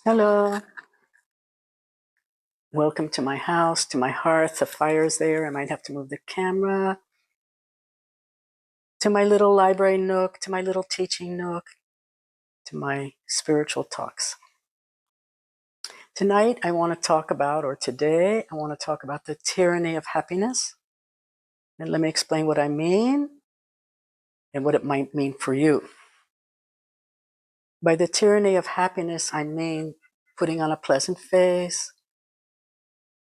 Hello. Welcome to my house, to my hearth. The fire's there. I might have to move the camera. To my little library nook, to my little teaching nook, to my spiritual talks. Tonight, I want to talk about, or today, I want to talk about the tyranny of happiness. And let me explain what I mean and what it might mean for you. By the tyranny of happiness, I mean putting on a pleasant face,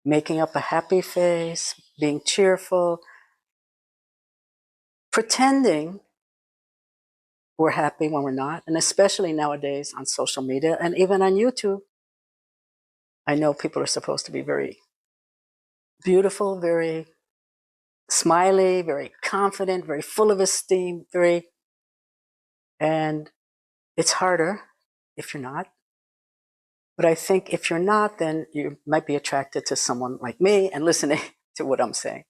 making up a happy face, being cheerful, pretending we're happy when we're not, and especially nowadays on social media and even on YouTube. I know people are supposed to be very beautiful, very smiley, very confident, very full of esteem, and it's harder if you're not. But I think if you're not, then you might be attracted to someone like me and listening to what I'm saying.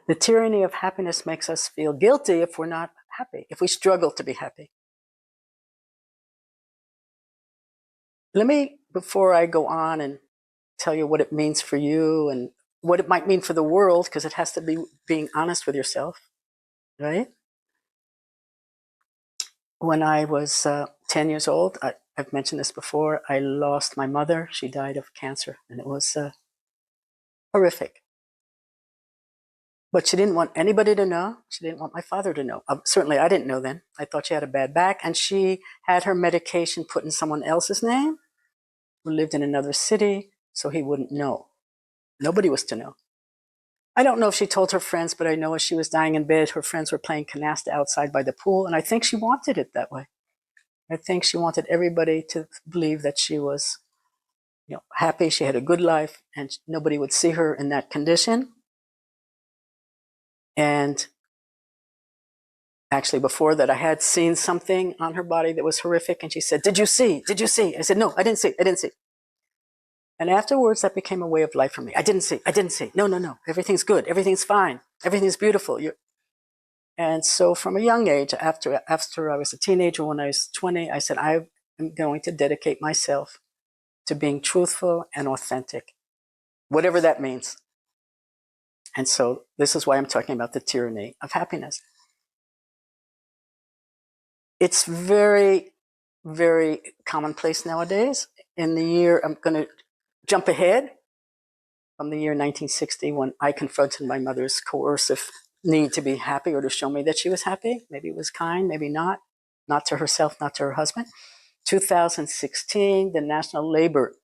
The tyranny of happiness makes us feel guilty if we're not happy, if we struggle to be happy. Let me, before I go on and tell you what it means for you and what it might mean for the world, because it has to be being honest with yourself, right? When I was 10 years old, I've mentioned this before, I lost my mother. She died of cancer, and it was horrific. But she didn't want anybody to know. She didn't want my father to know. Certainly, I didn't know then. I thought she had a bad back, and she had her medication put in someone else's name who lived in another city, so he wouldn't know. Nobody was to know. I don't know if she told her friends, but I know as she was dying in bed, her friends were playing canasta outside by the pool, and I think she wanted it that way. I think she wanted everybody to believe that she was, happy, she had a good life, and nobody would see her in that condition. And actually, before that, I had seen something on her body that was horrific, and she said, "Did you see? Did you see?" I said, "No, I didn't see. I didn't see." And afterwards, that became a way of life for me. I didn't see. I didn't see. No, no, no. Everything's good. Everything's fine. Everything's beautiful. And so from a young age, after I was a teenager, when I was 20, I said, I am going to dedicate myself to being truthful and authentic, whatever that means. And so this is why I'm talking about the tyranny of happiness. It's very, very commonplace nowadays. In the year, I'm going to jump ahead from the year 1960, when I confronted my mother's coercive need to be happy or to show me that she was happy. Maybe it was kind, maybe not to herself, not to her husband. 2016, the National Labor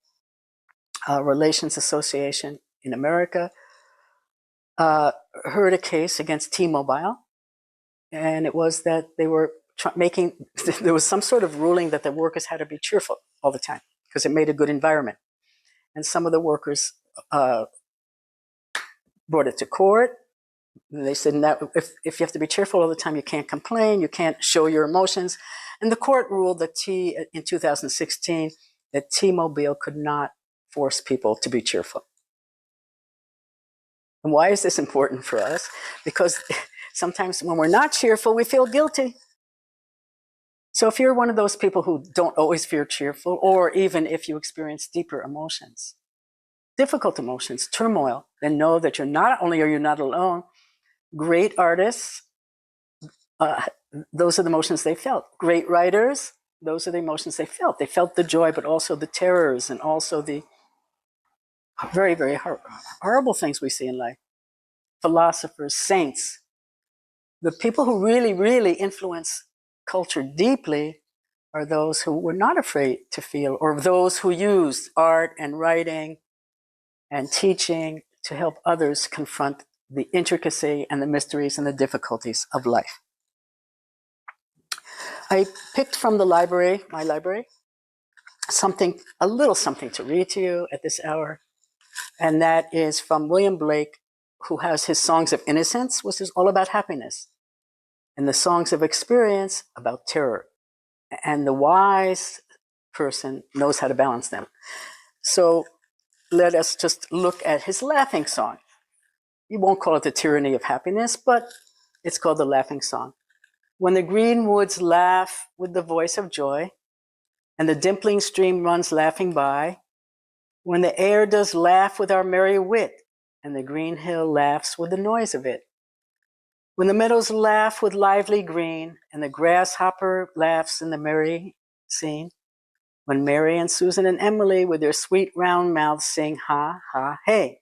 Relations Association in America heard a case against T-Mobile, and it was that they were there was some sort of ruling that the workers had to be cheerful all the time because it made a good environment. And some of the workers brought it to court. They said that if you have to be cheerful all the time, you can't complain, you can't show your emotions. And the court ruled that in 2016 that T-Mobile could not force people to be cheerful. And why is this important for us? Because sometimes when we're not cheerful, we feel guilty. So if you're one of those people who don't always feel cheerful, or even if you experience deeper emotions, difficult emotions, turmoil, then know that not only are you not alone. Great artists, those are the emotions they felt. Great writers, those are the emotions they felt. They felt the joy, but also the terrors and also the very, very horrible things we see in life. Philosophers, saints, the people who really, really influence culture deeply are those who were not afraid to feel, or those who used art and writing and teaching to help others confront the intricacy and the mysteries and the difficulties of life. I picked from the library, my library, a little something to read to you at this hour. And that is from William Blake, who has his Songs of Innocence, which is all about happiness, and the Songs of Experience about terror. And the wise person knows how to balance them. So let us just look at his laughing song. You won't call it the tyranny of happiness, but it's called the laughing song. When the green woods laugh with the voice of joy, and the dimpling stream runs laughing by, when the air does laugh with our merry wit, and the green hill laughs with the noise of it, when the meadows laugh with lively green, and the grasshopper laughs in the merry scene, when Mary and Susan and Emily with their sweet round mouths sing ha, ha, hey.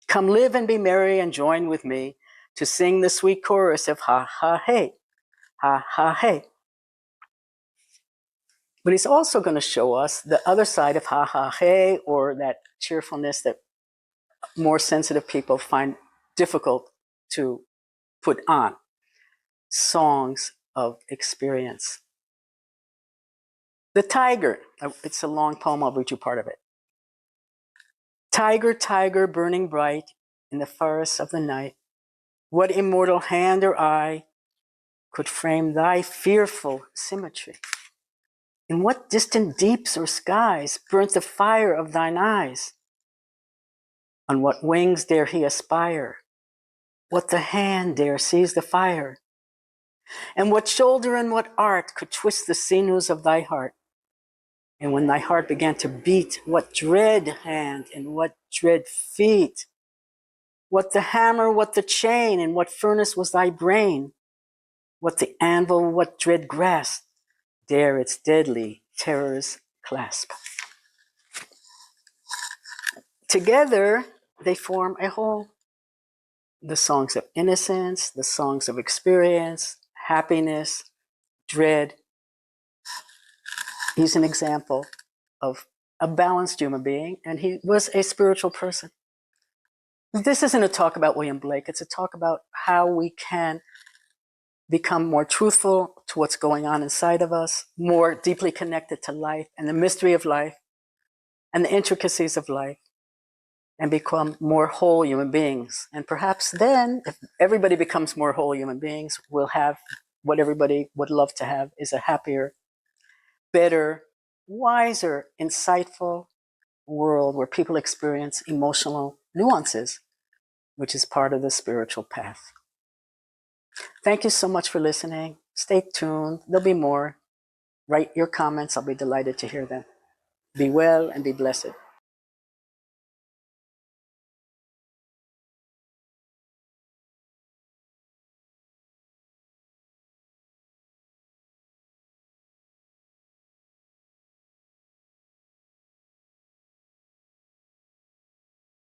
Come live and be merry and join with me to sing the sweet chorus of ha, ha, hey, ha, ha, hey. But he's also going to show us the other side of ha, ha, hey, or that cheerfulness that more sensitive people find difficult to put on. Songs of experience. The tiger, it's a long poem, I'll read you part of it. Tiger, tiger, burning bright in the forests of the night, what immortal hand or eye could frame thy fearful symmetry? In what distant deeps or skies burnt the fire of thine eyes? On what wings dare he aspire? What the hand dare seize the fire? And what shoulder and what art could twist the sinews of thy heart? And when thy heart began to beat, what dread hand and what dread feet? What the hammer, what the chain, and what furnace was thy brain? What the anvil, what dread grasp dare its deadly terrors clasp? Together, they form a whole. The songs of innocence, the songs of experience, happiness, dread. He's an example of a balanced human being, and he was a spiritual person. This isn't a talk about William Blake, it's a talk about how we can become more truthful to what's going on inside of us, more deeply connected to life and the mystery of life and the intricacies of life, and become more whole human beings. And perhaps then, if everybody becomes more whole human beings, we'll have what everybody would love to have, is a happier, better, wiser, insightful world where people experience emotional nuances, which is part of the spiritual path. Thank you so much for listening. Stay tuned. There'll be more. Write your comments. I'll be delighted to hear them. Be well and be blessed.